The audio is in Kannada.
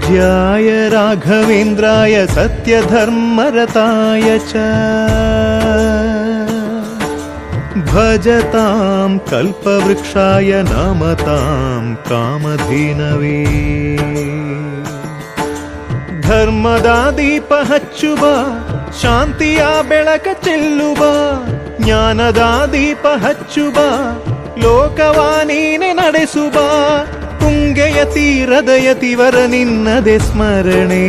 पूज्याय राघवेन्द्राय सत्यधर्मरताय च भजतां कल्पवृक्षाय नमतां कामधेनवे ಧರ್ಮದ ದೀಪ ಹಚ್ಚುವ ಶಾಂತಿಯ ಬೆಳಕ ಚೆಲ್ಲುವ ಜ್ಞಾನದ ದೀಪ ಹಚ್ಚುವ ಲೋಕವ ನೀನೆ ನಡೆಸುವ ತುಂಗೆಯ ತೀರದ ಯತಿವರ ನಿನ್ನದೆ ಸ್ಮರಣೆ